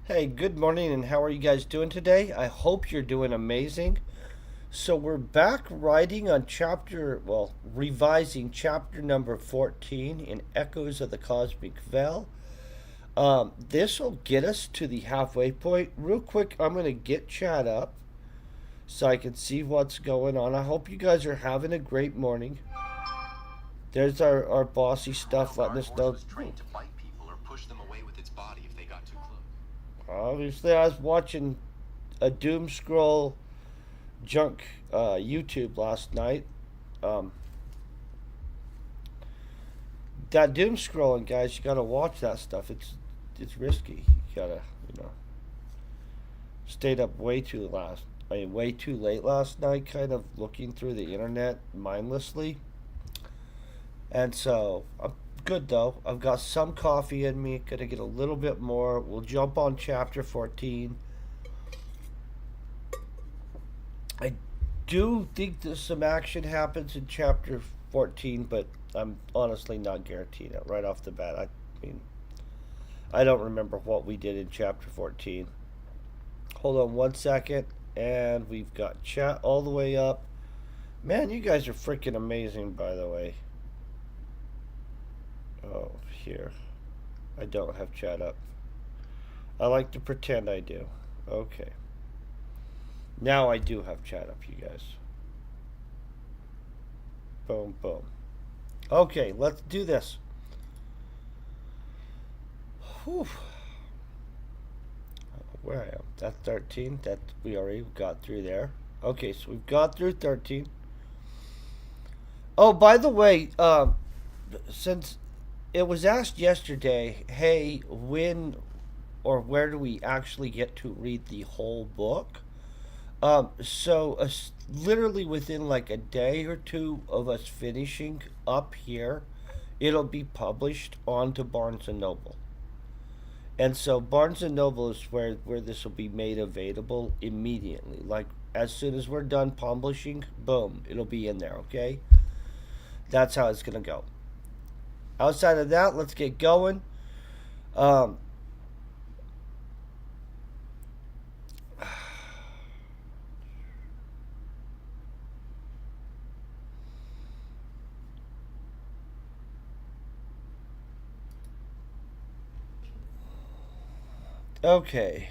Hey, good morning, and how are you guys doing today? I hope you're doing amazing. So, we're back writing on revising chapter number 14 in Echoes of the Cosmic Veil. This will get us to the halfway point. Real quick, I'm going to get chat up so I can see what's going on. I hope you guys are having a great morning. There's our bossy stuff letting us know. Was trained to bite people or push them away with its body if they got too close. Obviously, I was watching a doom scroll junk YouTube last night. Um, that doom scrolling, guys, you gotta watch that stuff. It's risky. You gotta, you know, stayed up way too late last night, kind of looking through the internet mindlessly. And so I'm good though. I've got some coffee in me. Gonna get a little bit more. We'll jump on chapter 14. I do think that some action happens in chapter 14, but I'm honestly not guaranteeing it right off the bat. Mean, I don't remember what we did in chapter 14. Hold on one second, and we've got chat all the way up. Man, you guys are freaking amazing, by the way. Oh, here. I don't have chat up. I like to pretend I do. Okay. Now I do have chat up, you guys. Boom, boom. Okay, let's do this. Whew. Where I am? That's 13. That we already got through there. Okay, so we've got through 13. Oh, by the way, since it was asked yesterday, hey, when or where do we actually get to read the whole book? Literally within like a day or two of us finishing up here, it'll be published onto Barnes and Noble. And so Barnes and Noble is where this will be made available immediately. Like as soon as we're done publishing, boom, it'll be in there, okay? That's how it's gonna go. Outside of that, let's get going. Um, okay.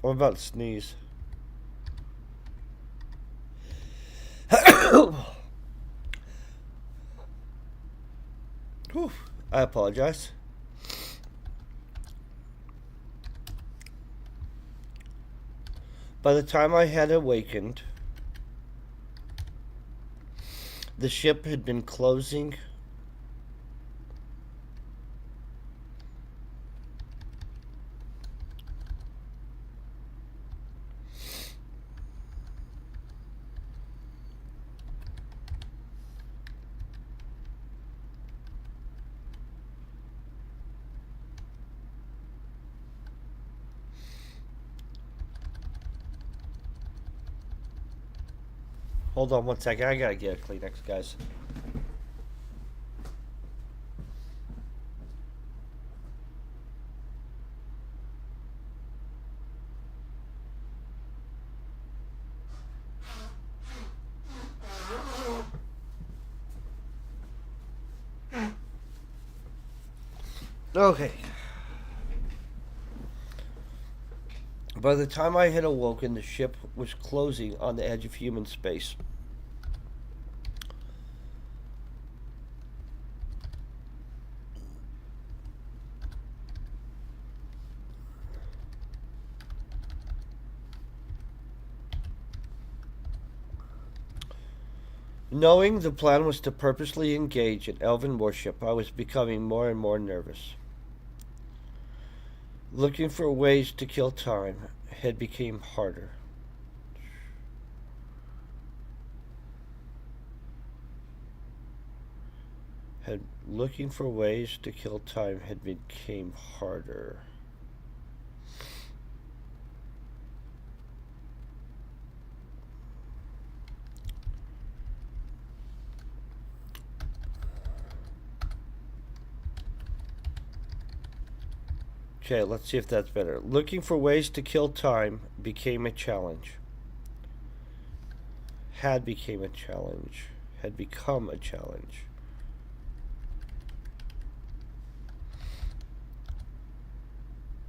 I'm about to sneeze. Whew, I apologize. By the time I had awakened, the ship had been closing. Hold on one second. I gotta get a Kleenex, guys. Okay. By the time I had awoken, the ship was closing on the edge of human space. Knowing the plan was to purposely engage in elven worship, I was becoming more and more nervous. Looking for ways to kill time had become harder. Had looking for ways to kill time had become harder. Okay, let's see if that's better. Looking for ways to kill time became a challenge. Had became a challenge. Had become a challenge.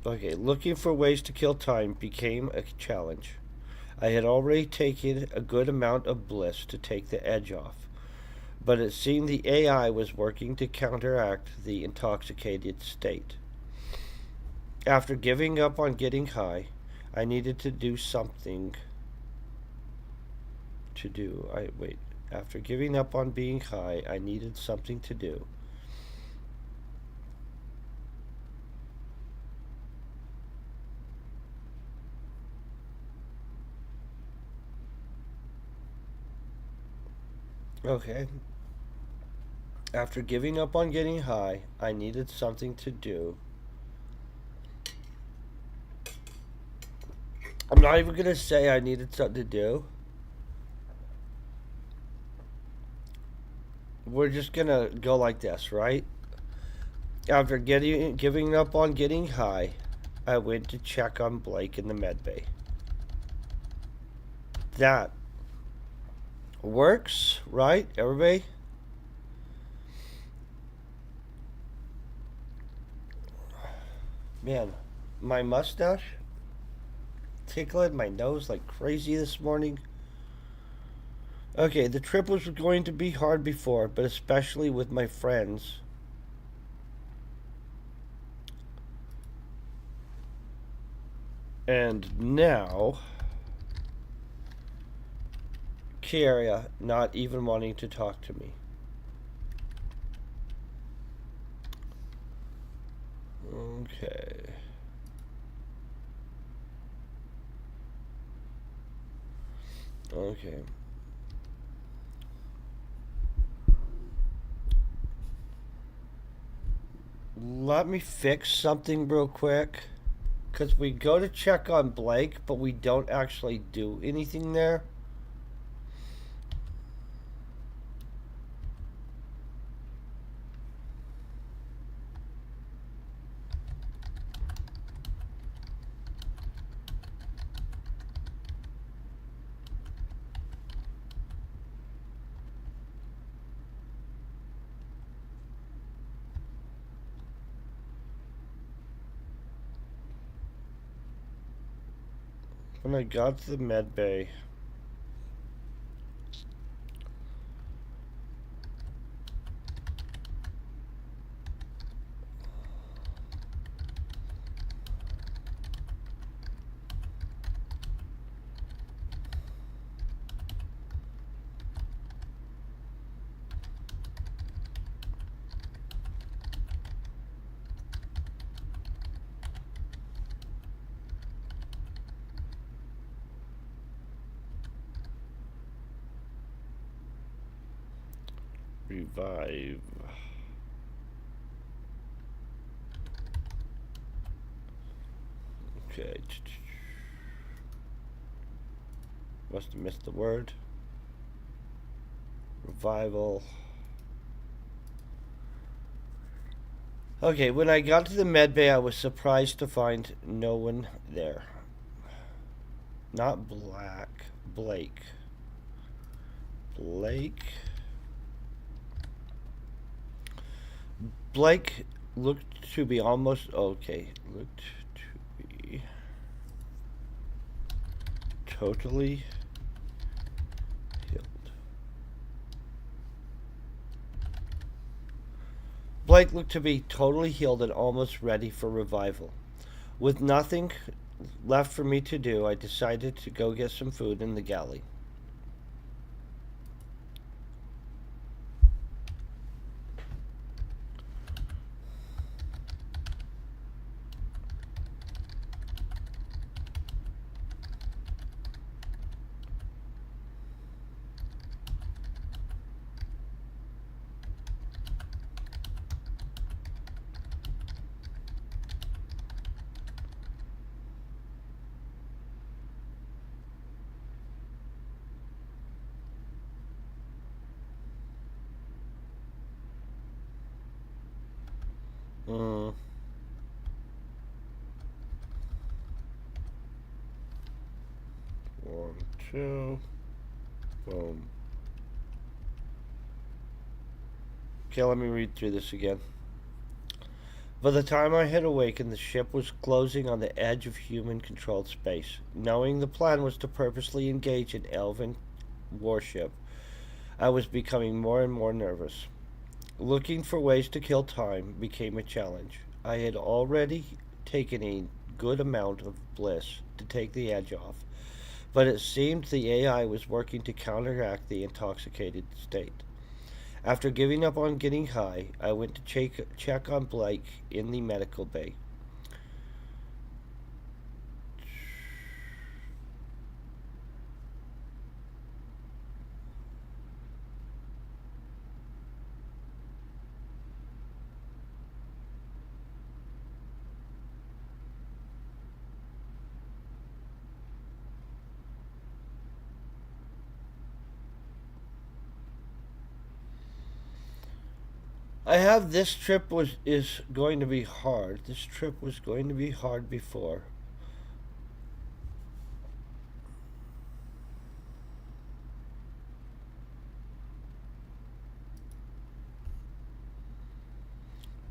Okay, looking for ways to kill time became a challenge. I had already taken a good amount of bliss to take the edge off, but it seemed the AI was working to counteract the intoxicated state. After giving up on getting high, I needed to do something to do. I wait. After giving up on being high, I needed something to do. Okay. After giving up on getting high, I needed something to do. I'm not even gonna say I needed something to do. We're just gonna go like this, right? After giving up on getting high, I went to check on Blake in the med bay. That works, right, everybody? Man, my mustache tickling my nose like crazy this morning. Okay, the trip was going to be hard before, but especially with my friends. And now, Kiara not even wanting to talk to me. Okay. Okay. Let me fix something real quick. Because we go to check on Blake, but we don't actually do anything there. When I got to the med bay, revive. Okay. Must have missed the word. Revival. Okay, when I got to the med bay, I was surprised to find no one there. Not Blake. Blake looked to be almost okay. Looked to be totally healed. Blake looked to be totally healed and almost ready for revival. With nothing left for me to do, I decided to go get some food in the galley. Mm. 1, 2. Boom. Okay, let me read through this again. By the time I had awakened, the ship was closing on the edge of human controlled space. Knowing the plan was to purposely engage an elven warship, I was becoming more and more nervous. Looking for ways to kill time became a challenge. I had already taken a good amount of bliss to take the edge off, but it seemed the AI was working to counteract the intoxicated state. After giving up on getting high, I went to check on Blake in the medical bay. I have this trip was is going to be hard. This trip was going to be hard before.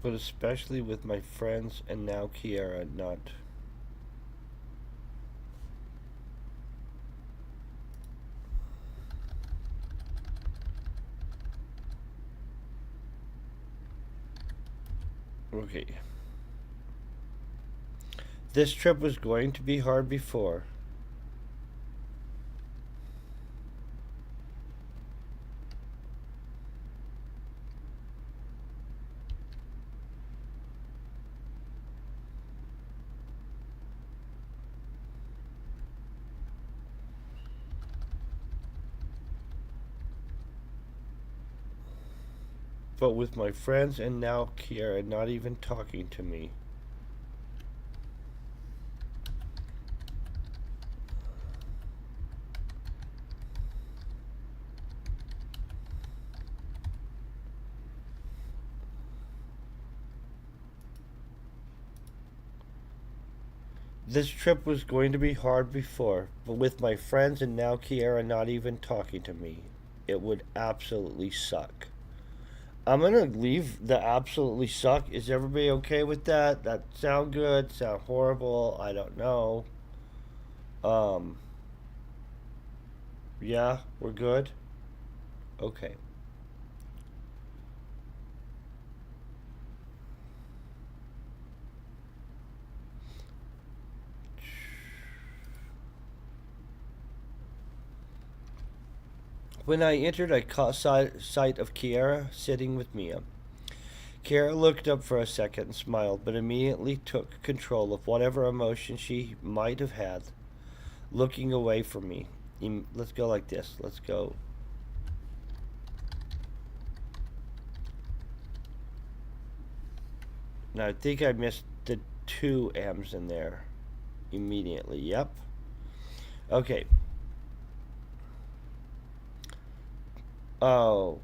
But especially with my friends and now Kiara not. Okay. This trip was going to be hard before. But with my friends and now Kiara not even talking to me. This trip was going to be hard before, but with my friends and now Kiara not even talking to me, it would absolutely suck. I'm gonna leave the absolutely suck. Is everybody okay with that? That sound good? Sound horrible? I don't know. Um, yeah, we're good. Okay. When I entered, I caught sight of Kiara sitting with Mia. Kiara looked up for a second and smiled, but immediately took control of whatever emotion she might have had, looking away from me. Let's go like this. Let's go. Now, I think I missed the two M's in there immediately. Yep. Okay. Oh.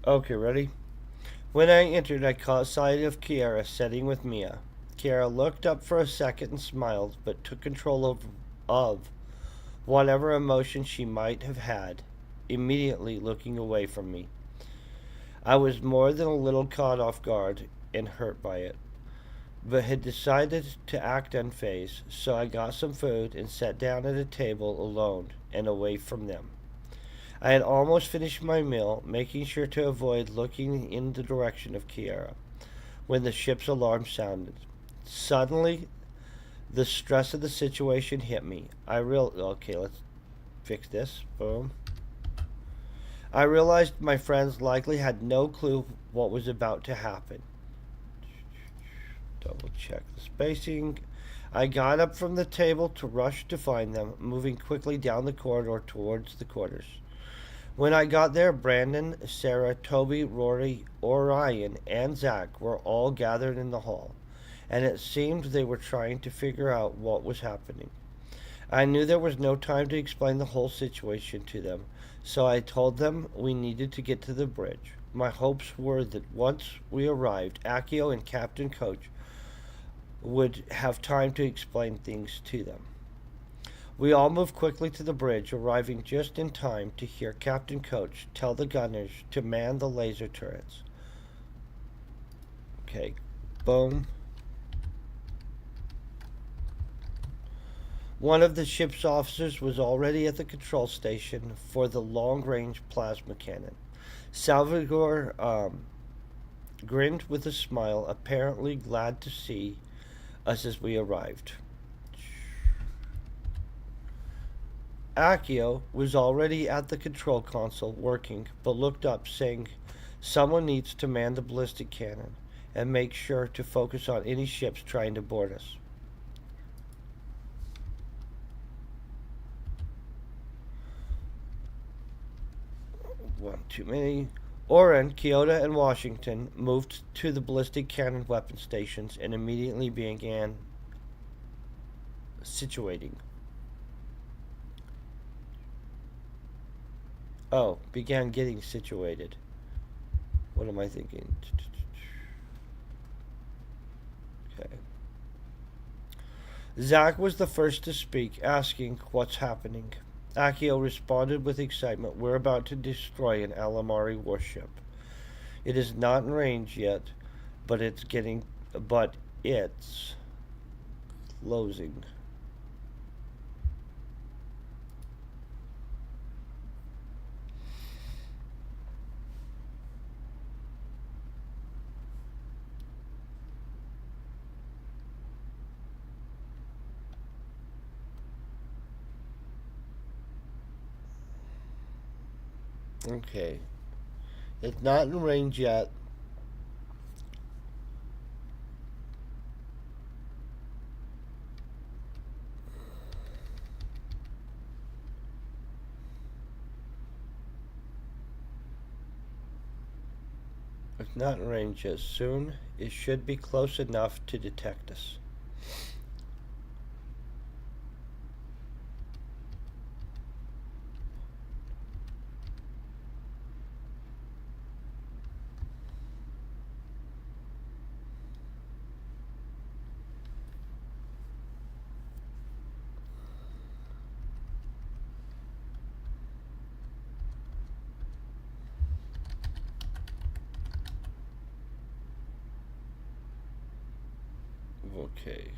Okay, ready? When I entered, I caught sight of Kiara sitting with Mia. Kiara looked up for a second and smiled, but took control of whatever emotion she might have had, immediately looking away from me. I was more than a little caught off guard and hurt by it, but had decided to act unfazed, so I got some food and sat down at a table alone and away from them. I had almost finished my meal, making sure to avoid looking in the direction of Kiara, when the ship's alarm sounded. Suddenly, the stress of the situation hit me. Okay, let's fix this. Boom. I realized my friends likely had no clue what was about to happen. Double check the spacing. I got up from the table to rush to find them, moving quickly down the corridor towards the quarters. When I got there, Brandon, Sarah, Toby, Rory, Orion, and Zach were all gathered in the hall, and it seemed they were trying to figure out what was happening. I knew there was no time to explain the whole situation to them, so I told them we needed to get to the bridge. My hopes were that once we arrived, Akio and Captain Coach would have time to explain things to them. We all moved quickly to the bridge, arriving just in time to hear Captain Coach tell the gunners to man the laser turrets. Okay, boom. One of the ship's officers was already at the control station for the long-range plasma cannon. Salvador grinned with a smile, apparently glad to see us as we arrived. Akio was already at the control console working, but looked up, saying, "Someone needs to man the ballistic cannon and make sure to focus on any ships trying to board us." One too many. Oren, Kyoto, and Washington moved to the ballistic cannon weapon stations and immediately began situating. Oh, began getting situated. What am I thinking? Okay. Zack was the first to speak, asking what's happening. Akio responded with excitement. "We're about to destroy an Alamari warship. It is not in range yet, but it's closing." Okay. It's not in range yet. It's not in range yet. Soon it should be close enough to detect us. Okay.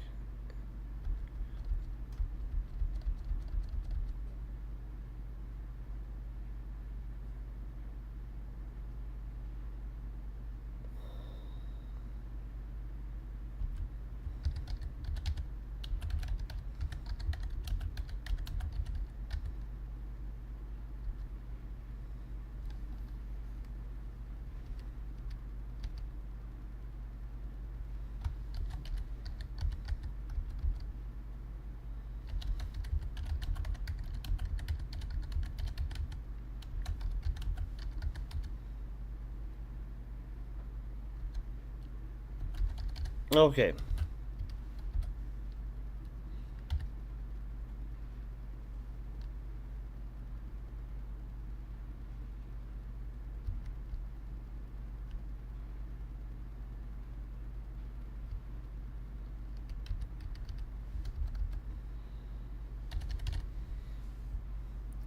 Okay.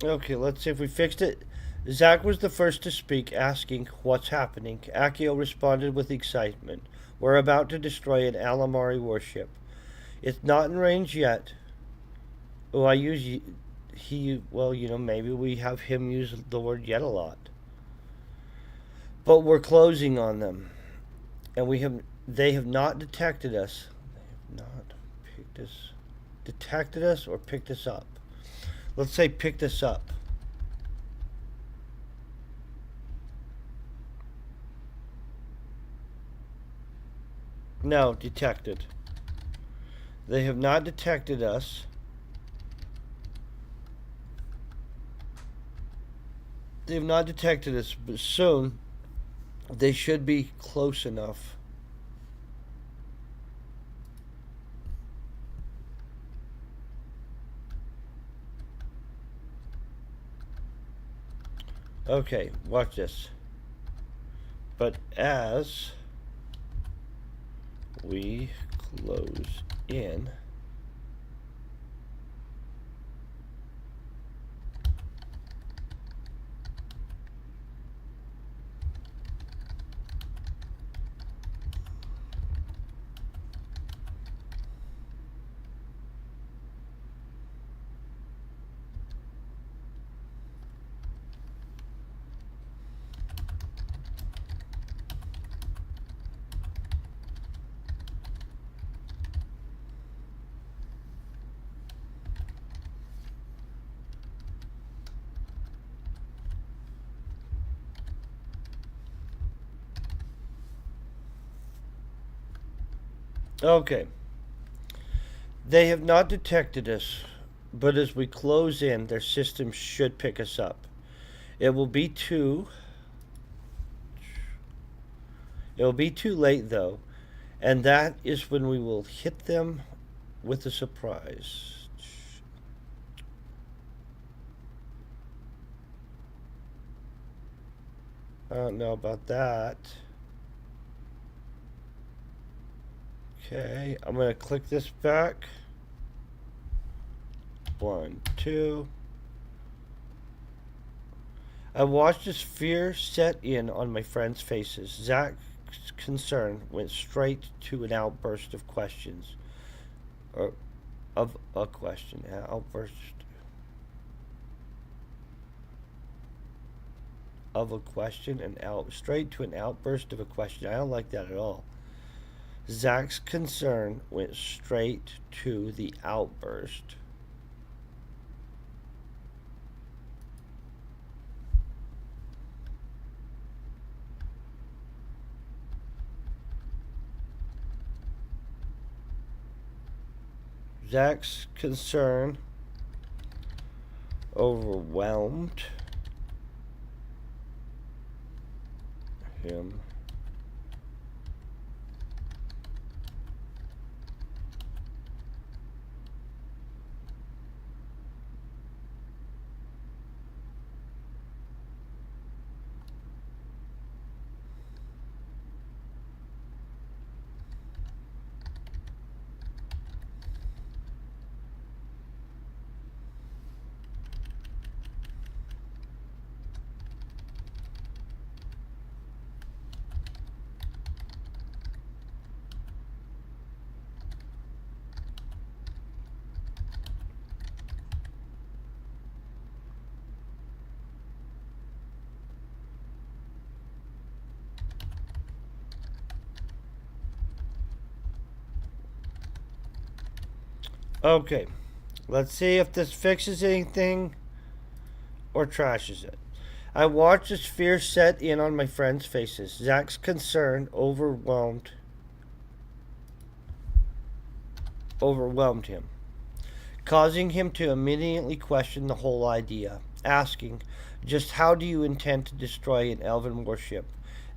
Okay, let's see if we fixed it. Zack was the first to speak, asking what's happening. Akio responded with excitement. "We're about to destroy an Alamari warship. It's not in range yet." Oh, I use he. Well, maybe we have him use the word "yet" a lot. But we're closing on them, and they have not detected us. They have not detected us or picked us up. Let's say picked us up. No, detected. They have not detected us. They have not detected us, but soon they should be close enough. Okay, watch this. But as we close in, okay. They have not detected us, but as we close in, their systems should pick us up. It will be too it will be too late though, and that is when we will hit them with a surprise. I don't know about that. Okay, I'm gonna click this back. 1, 2. I watched as fear set in on my friends' faces. Zach's concern went straight to an outburst of questions. Or of a question. Outburst of a question and out straight to an outburst of a question. I don't like that at all. Zach's concern went straight to the outburst. Zach's concern overwhelmed him. Okay, let's see if this fixes anything or trashes it. I watched as fear set in on my friends' faces. Zach's concern overwhelmed him, causing him to immediately question the whole idea, asking, just how do you intend to destroy an elven warship?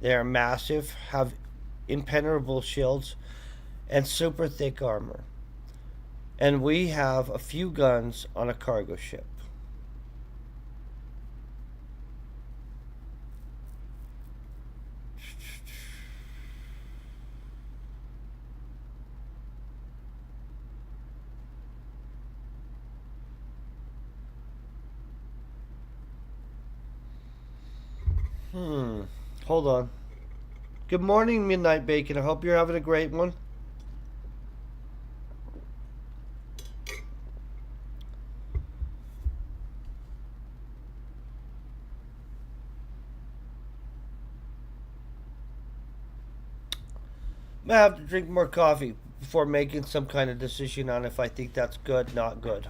They are massive, have impenetrable shields, and super thick armor. And we have a few guns on a cargo ship. Hold on. Good morning, Midnight Bacon. I hope you're having a great one. I have to drink more coffee before making some kind of decision on if I think that's good, not good.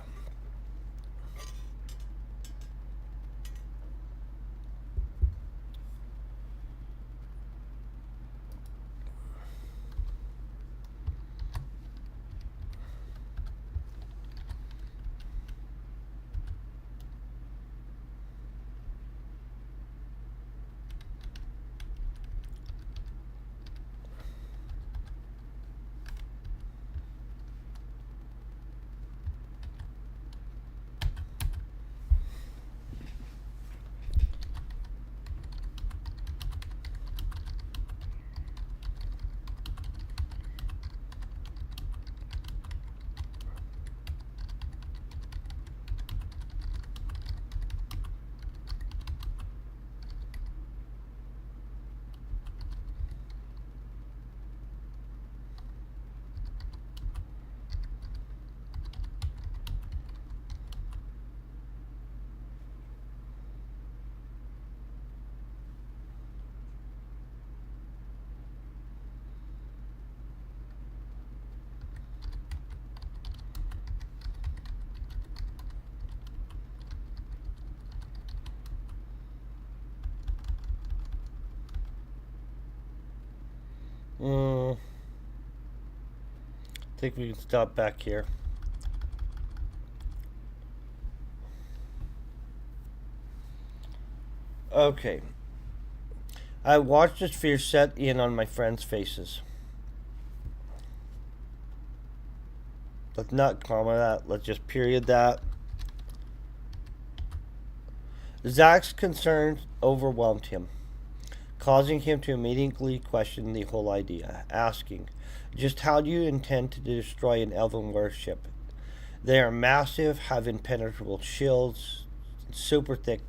think we can stop back here. Okay. I watched as fear set in on my friends' faces. Let's not comma that. Let's just period that. Zach's concerns overwhelmed him, causing him to immediately question the whole idea, asking, just how do you intend to destroy an elven warship? They are massive, have impenetrable shields, super thick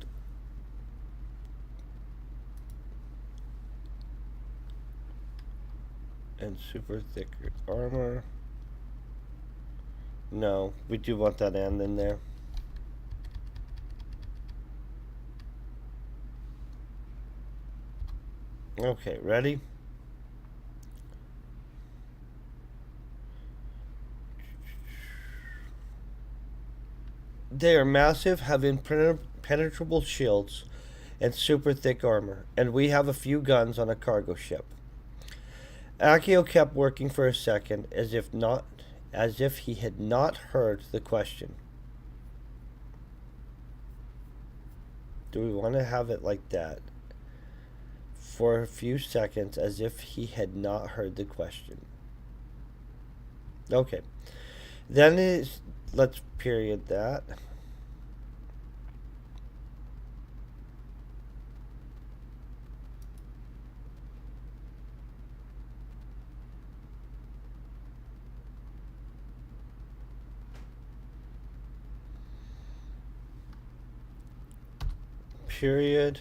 armor. No, we do want that and in there. Okay, ready? They are massive, have impenetrable shields, and super thick armor, and we have a few guns on a cargo ship. Akio kept working for a second, as if he had not heard the question. Do we want to have it like that? For a few seconds, as if he had not heard the question. Okay. Then let's period that. Period.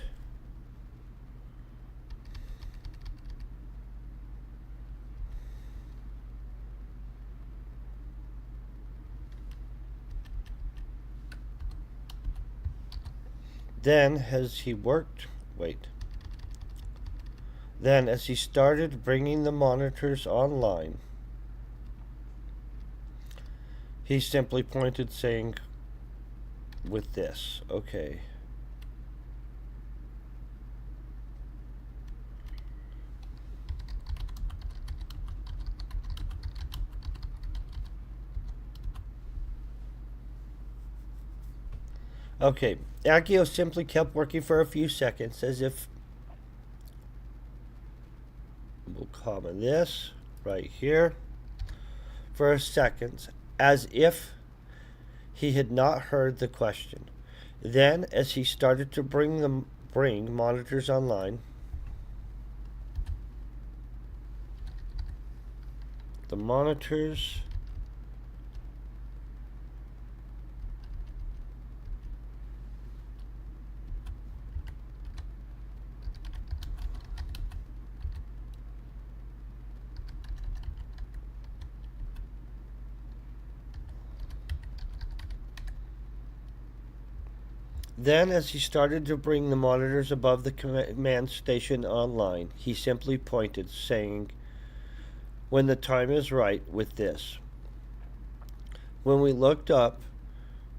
Then, as he started bringing the monitors online, he simply pointed, saying, with this, okay. Okay, Akio simply kept working for a few seconds, as if, we'll comma this right here, for a second, as if he had not heard the question. Then, as he started to bring monitors online, the monitors Then, as he started to bring the monitors above the command station online, he simply pointed, saying, when the time is right, with this. When we looked up,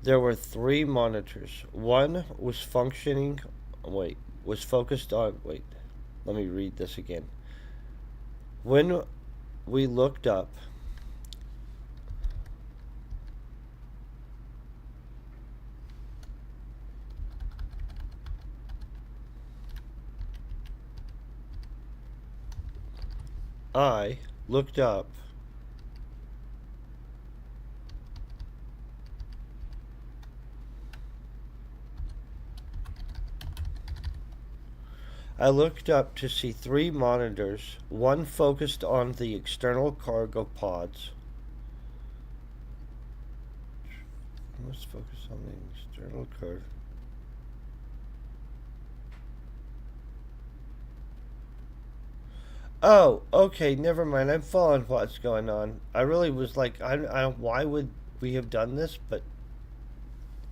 there were 3 monitors. One was focused on, let me read this again. When we looked up, I looked up to see 3 monitors, one focused on the external cargo pods. Let's focus on the external cargo. Oh, okay, never mind. I'm following what's going on. I really was like, why would we have done this? But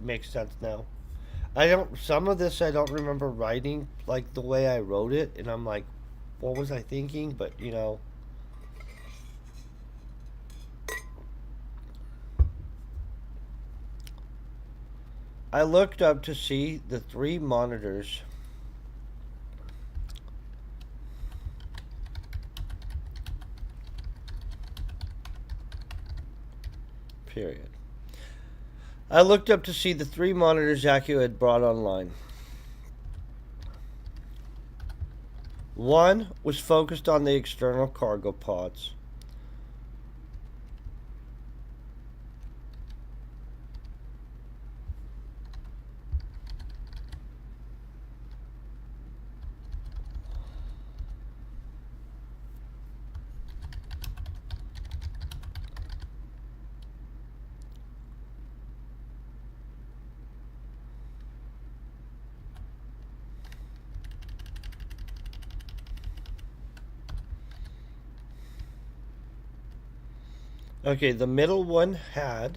makes sense now. Some of this I don't remember writing like the way I wrote it, and I'm like, what was I thinking? But, I looked up to see the 3 monitors. Period. I looked up to see the 3 monitors Accio had brought online. One was focused on the external cargo pods. Okay, the middle one had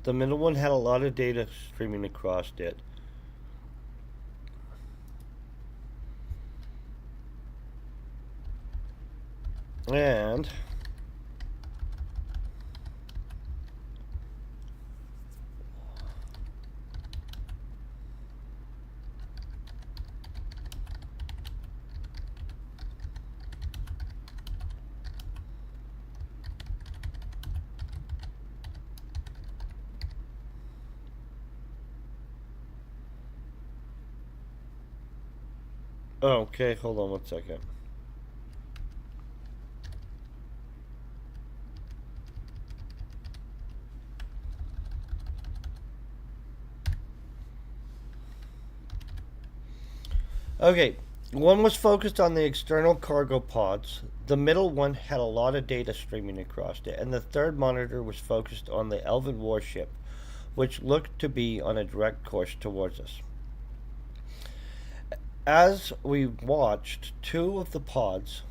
the middle one had a lot of data streaming across it. And okay, hold on one second. Okay, one was focused on the external cargo pods. The middle one had a lot of data streaming across it, and the third monitor was focused on the Elven warship, which looked to be on a direct course towards us. As we watched, 2 of the pods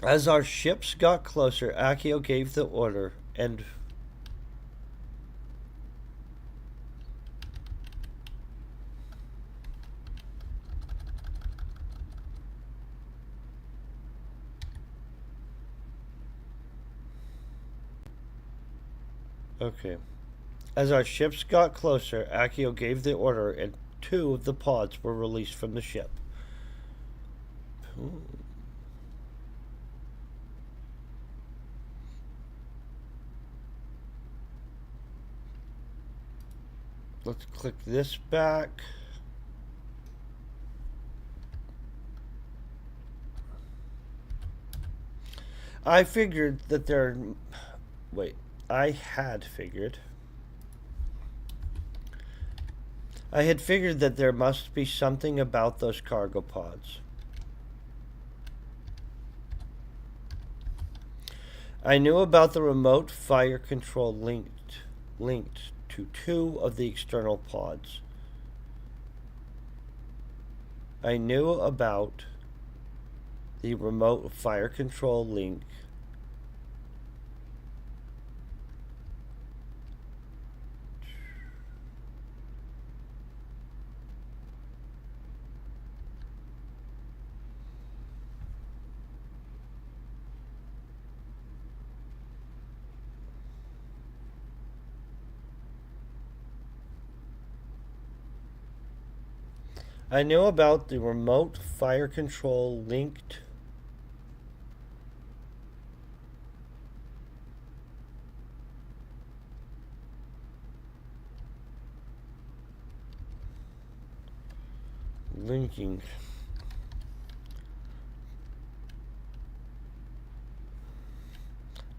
as our ships got closer, Accio gave the order, and okay. As our ships got closer, Accio gave the order, and 2 of the pods were released from the ship. Ooh. Let's click this back. I figured that there. Wait. I had figured. I had figured that there must be something about those cargo pods. I knew about the remote fire control linked to 2 of the external pods. I knew about the remote fire control link to 2 of the external pods. I knew about the remote fire control linked linking.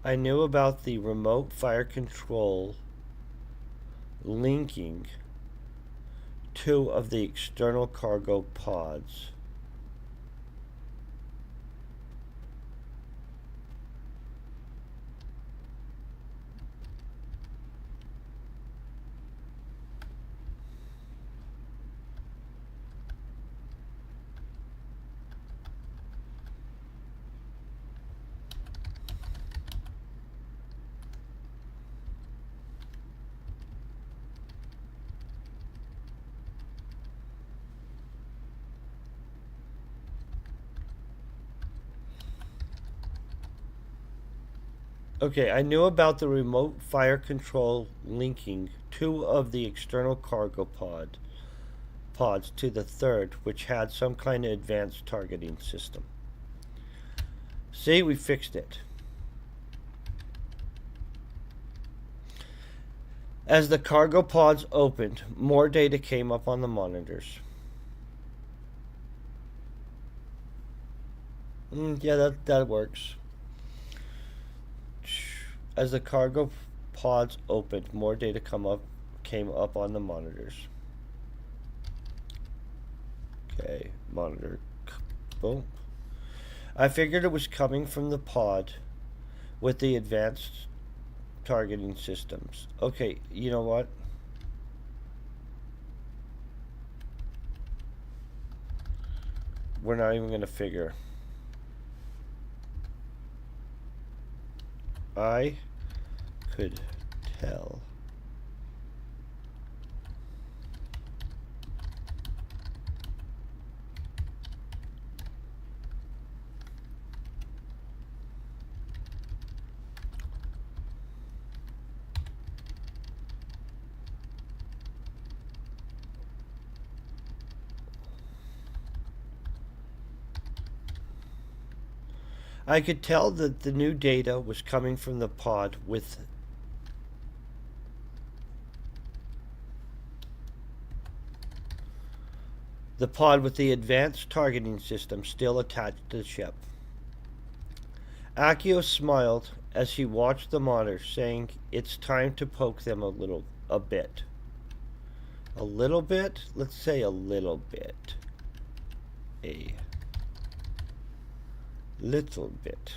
I knew about the remote fire control linking two of the external cargo pods. Okay, I knew about the remote fire control linking two of the external cargo pods to the third, which had some kind of advanced targeting system. See, we fixed it. As the cargo pods opened, more data came up on the monitors. Yeah, that works. As the cargo pods opened, more data came up on the monitors. Okay, monitor. Boom. I figured it was coming from the pod with the advanced targeting systems. Okay, you know what? We're not even going to figure. I could tell. I could tell that the new data was coming from the pod with the advanced targeting system still attached to the ship. Akio smiled as he watched the monitor, saying, "It's time to poke them a bit. A little bit? Let's say a little bit. A little bit.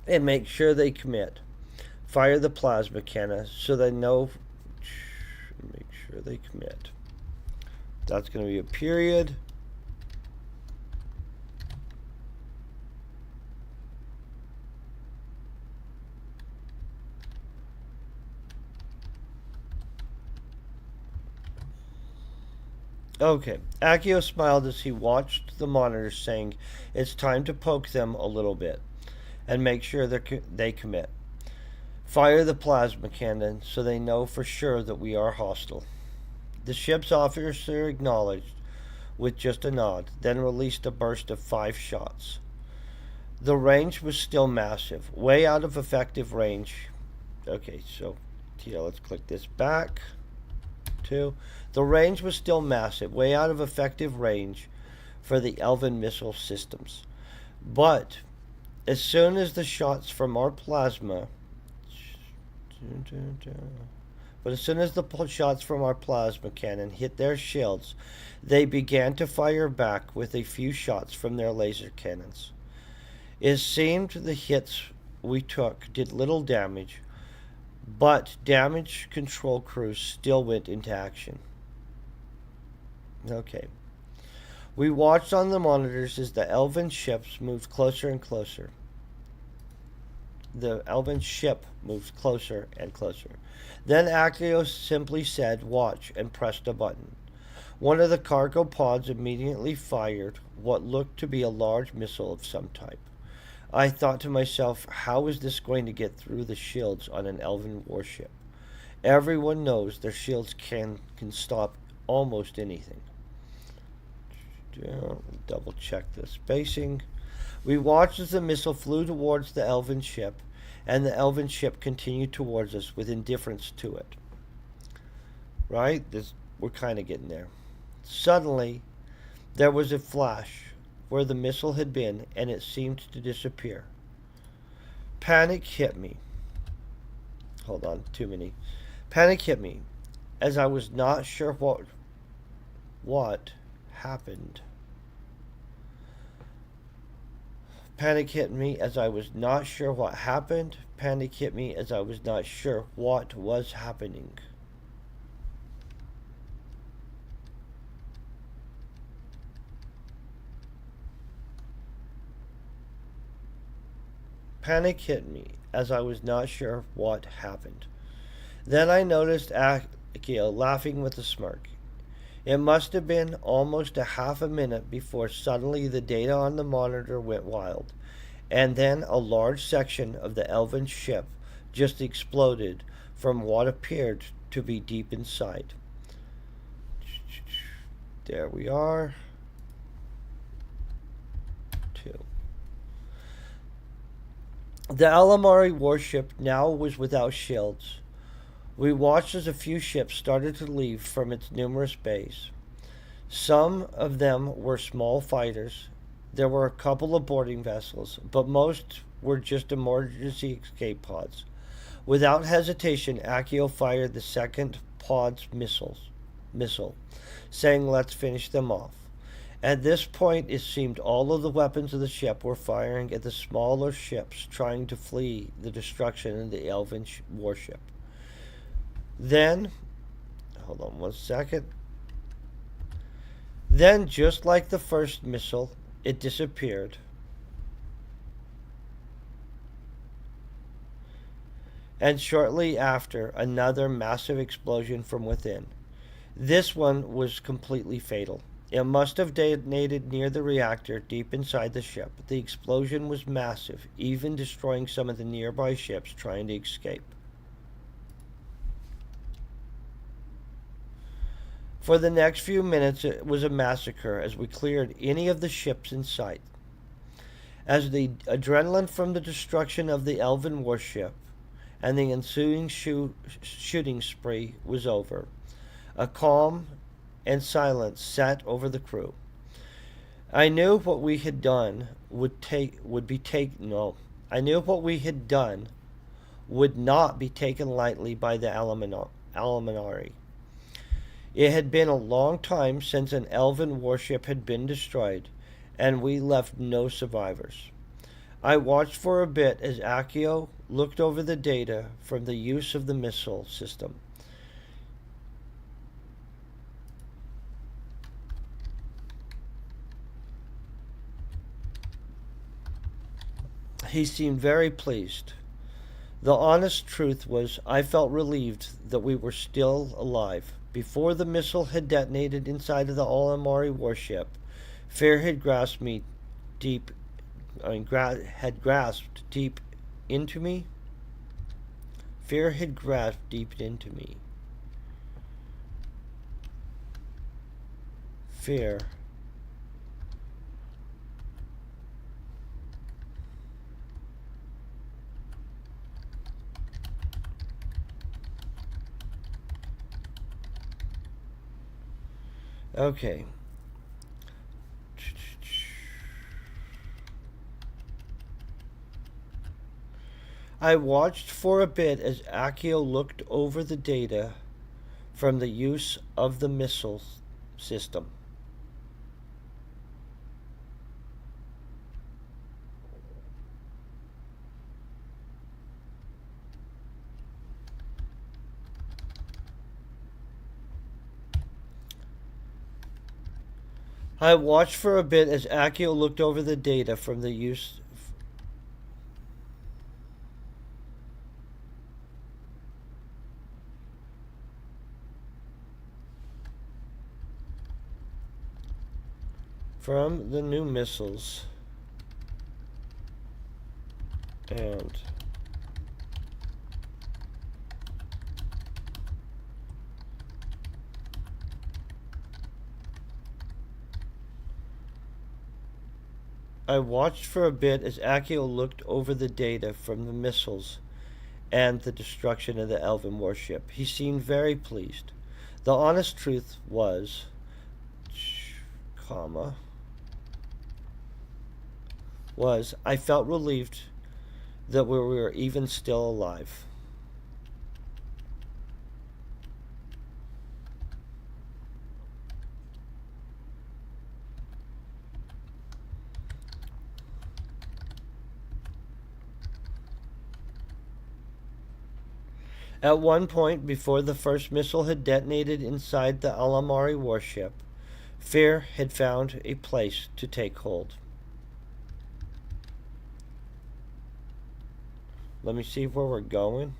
And make sure they commit. Fire the plasma cannon so they know. Make sure they commit." That's going to be a period. Okay. Akio smiled as he watched the monitors, saying, "It's time to poke them a little bit and make sure they commit. Fire the plasma cannon so they know for sure that we are hostile." The ship's officer acknowledged with just a nod, then released a burst of 5 shots. The range was still massive, way out of effective range. Okay, so here, let's click this back. 2. The range was still massive, way out of effective range for the Elven missile systems. But as soon as the shots from our plasma cannon hit their shields, they began to fire back with a few shots from their laser cannons. It seemed the hits we took did little damage, but damage control crews still went into action. Okay. We watched on the monitors as the Elven ships moved closer and closer. The Elven ship moved closer and closer. Then Aclio simply said, "Watch," and pressed a button. One of the cargo pods immediately fired what looked to be a large missile of some type. I thought to myself, how is this going to get through the shields on an Elven warship? Everyone knows their shields can stop almost anything. Double check the spacing. We watched as the missile flew towards the Elven ship, and the Elven ship continued towards us with indifference to it. Right? We're kind of getting there. Suddenly, there was a flash where the missile had been, and it seemed to disappear. Panic hit me. Hold on, too many. Panic hit me, as I was not sure what happened. Panic hit me as I was not sure what happened. Panic hit me as I was not sure what was happening. Panic hit me as I was not sure what happened. Then I noticed Akio laughing with a smirk. It must have been almost a half a minute before suddenly the data on the monitor went wild, and then a large section of the elven ship just exploded from what appeared to be deep inside. There we are. 2. The Alamari warship now was without shields. We watched as a few ships started to leave from its numerous bays. Some of them were small fighters. There were a couple of boarding vessels, but most were just emergency escape pods. Without hesitation, Akio fired the second pod's missile, saying, "Let's finish them off." At this point, it seemed all of the weapons of the ship were firing at the smaller ships trying to flee the destruction of the Elven warship. Then, hold on one second. Then, just like the first missile, it disappeared. And shortly after, another massive explosion from within. This one was completely fatal. It must have detonated near the reactor deep inside the ship. The explosion was massive, even destroying some of the nearby ships trying to escape. For the next few minutes, it was a massacre as we cleared any of the ships in sight. As the adrenaline from the destruction of the Elven warship and the ensuing shooting spree was over, a calm and silence sat over the crew. I knew what we had done would not be taken lightly by the Alamanari. It had been a long time since an elven warship had been destroyed, and we left no survivors. I watched for a bit as Akio looked over the data from the use of the missile system. He seemed very pleased. The honest truth was, I felt relieved that we were still alive. Before the missile had detonated inside of the Alamari warship, fear had grasped deep into me. Fear had grasped deep into me. Fear. Okay. I watched for a bit as Akio looked over the data from the use of the missile system. I watched for a bit as Akio looked over the data from the use from the new missiles and I watched for a bit as Akio looked over the data from the missiles and the destruction of the Elven warship. He seemed very pleased. The honest truth was, comma, was I felt relieved that we were even still alive. At one point, before the first missile had detonated inside the Alamari warship, fear had found a place to take hold. Let me see where we're going.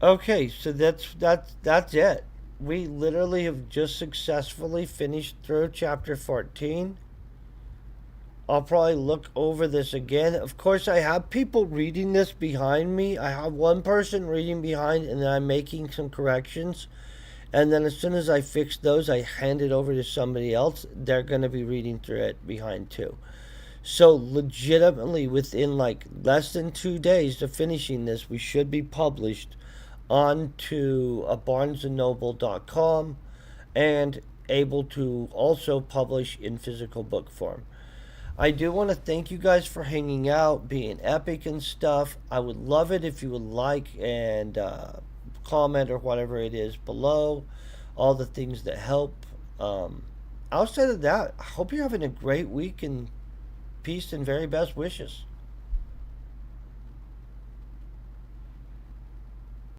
Okay, so that's it. We literally have just successfully finished through chapter 14. I'll probably look over this again. Of course, I have people reading this behind me. I have one person reading behind, and then I'm making some corrections. And then as soon as I fix those, I hand it over to somebody else. They're going to be reading through it behind too. So, legitimately, within like less than 2 days of finishing this, we should be published onto barnesandnoble.com and able to also publish in physical book form. I do want to thank you guys for hanging out, being epic and stuff. I would love it if you would like and comment or whatever it is below. All the things that help. Outside of that, I hope you're having a great week and peace and very best wishes.